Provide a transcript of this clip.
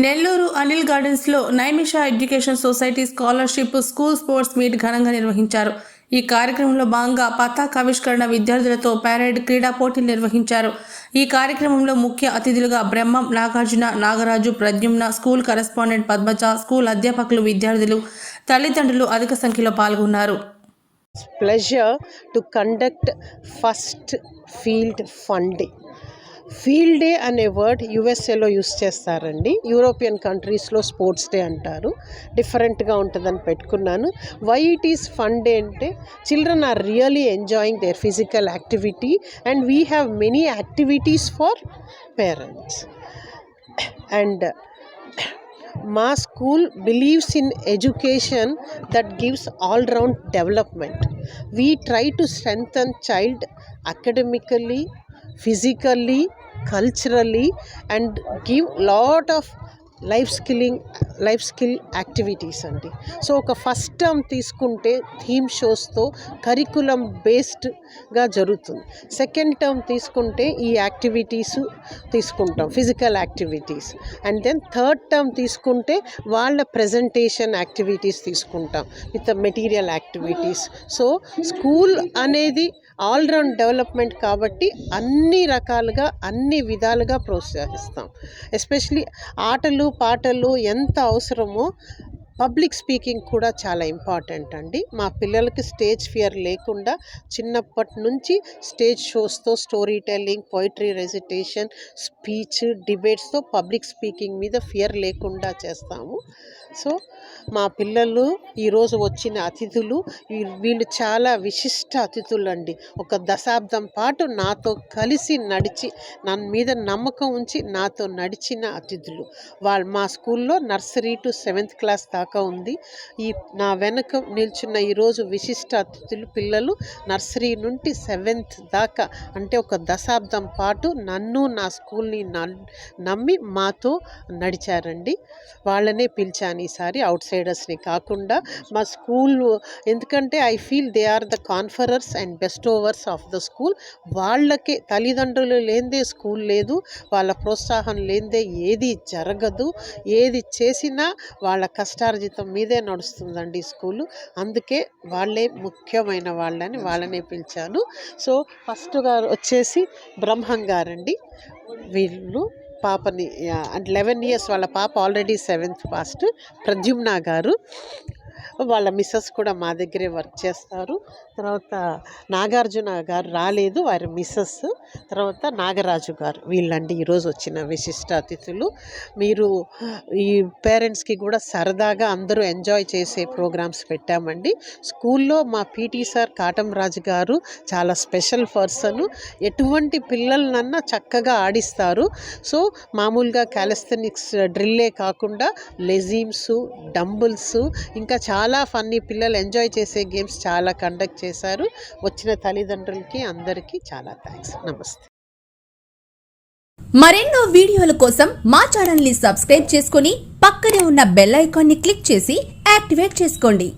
Nellore Anil gardens లో Naimisha education society scholarship school sports meet ఘనంగా నిర్వహించారు. ఈ కార్యక్రమంలో భాగంగా పతాకావిష్కరణ, విద్యార్థులతో పరేడ్, క్రీడా పోటీలు నిర్వహించారు. ఈ కార్యక్రమంలో ముఖ్య అతిథులుగా Brahmam, Nagarjuna, Nagaraju, Pradyumna, school correspondent Padmaja, school అధ్యాపకులు, విద్యార్థులు, తల్లిదండ్రులు అధిక సంఖ్యలో పాల్గొన్నారు. Pleasure to conduct first field fun day. Field day అనే వర్డ్ యుఎస్ఏలో యూస్ చేస్తారండి. యూరోపియన్ కంట్రీస్లో స్పోర్ట్స్ డే అంటారు. డిఫరెంట్గా ఉంటుందని పెట్టుకున్నాను. Why it is fun day అంటే children are really enjoying their physical activity and we have many activities for parents. And మా school believes in education that gives all round development. We try to strengthen child academically, physically, culturally, and give lot of life skill activities అండి. So ఒక first term తీసుకుంటే theme షోస్తో curriculum బేస్డ్గా జరుగుతుంది. Second term తీసుకుంటే ఈ activities తీసుకుంటాం, physical activities. And then third term తీసుకుంటే వాళ్ళ ప్రజెంటేషన్ యాక్టివిటీస్ తీసుకుంటాం with material activities. So school అనేది ఆల్రౌండ్ డెవలప్మెంట్ కాబట్టి అన్ని రకాలుగా అన్ని విధాలుగా ప్రోత్సహిస్తాం. ఎస్పెషలీ ఆటలు పాటలు ఎంత అవసరమో పబ్లిక్ స్పీకింగ్ కూడా చాలా ఇంపార్టెంట్ అండి. మా పిల్లలకి స్టేజ్ ఫియర్ లేకుండా చిన్నప్పటి నుంచి స్టేజ్ షోస్తో, story telling, poetry recitation, speech, డిబేట్స్తో పబ్లిక్ స్పీకింగ్ మీద ఫియర్ లేకుండా చేస్తాము. సో మా పిల్లలు ఈరోజు వచ్చిన అతిథులు వీళ్ళు చాలా విశిష్ట అతిథులు అండి. ఒక దశాబ్దం పాటు నాతో కలిసి నడిచి నా మీద నమ్మకం ఉంచి నాతో నడిచిన అతిథులు వాళ్ళు. మా స్కూల్లో నర్సరీ టు 7th క్లాస్ దాకా ఉంది. నా వెనక నిల్చున్న ఈరోజు విశిష్ట అతిథులు పిల్లలు నర్సరీ నుండి 7th దాకా, అంటే ఒక దశాబ్దం పాటు నన్ను నా స్కూల్ని నమ్మి మాతో నడిచారండి. వాళ్ళనే పిలిచాను ఈసారి, అవుట్ సైడర్స్ని కాకుండా. మా స్కూల్ ఎందుకంటే I feel they are the conferrers and best overs of the school. వాళ్ళకే తల్లిదండ్రులు లేనిదే స్కూల్ లేదు, వాళ్ళ ప్రోత్సాహం లేనిదే ఏది జరగదు. ఏది చేసినా వాళ్ళ కష్టార్జితం మీదే నడుస్తుందండి స్కూలు. అందుకే వాళ్ళే ముఖ్యమైన వాళ్ళనే పిలిచాను. సో ఫస్ట్గా వచ్చేసి బ్రహ్మం గారండి. వీళ్ళు పాపని అంటే 11 years వాళ్ళ పాప ఆల్రెడీ 7th పాస్ట్. ప్రద్యుమ్న గారు, వాళ్ళ మిస్సెస్ కూడా మా దగ్గరే వర్క్ చేస్తారు. తర్వాత నాగార్జున గారు రాలేదు, వారి మిస్సెస్. తర్వాత నాగరాజు గారు, వీళ్ళండి ఈరోజు వచ్చిన విశిష్ట అతిథులు. మీరు ఈ పేరెంట్స్కి కూడా సరదాగా అందరూ ఎంజాయ్ చేసే ప్రోగ్రామ్స్ పెట్టామండి. స్కూల్లో మా పీటీ సార్ కాటంరాజు గారు చాలా స్పెషల్ పర్సను. ఎటువంటి పిల్లలనన్నా చక్కగా ఆడిస్తారు. సో మామూలుగా క్యాలిస్థెనిక్స్ డ్రిల్లే కాకుండా లెజీమ్స్, డంబుల్స్, ఇంకా చాలా ఫన్నీ పిల్లలు ఎంజాయ్ చేసే గేమ్స్ చాలా కండక్ట్ చేశారు. వచ్చిన తల్లిదండ్రులకి అందరికీ చాలా థ్యాంక్స్. నమస్తే. మరెన్నో వీడియోల కోసం మా ఛానల్ ని సబ్స్క్రైబ్ చేసుకుని పక్కనే ఉన్న బెల్ ఐకాన్ ని క్లిక్ చేసి యాక్టివేట్ చేసుకోండి.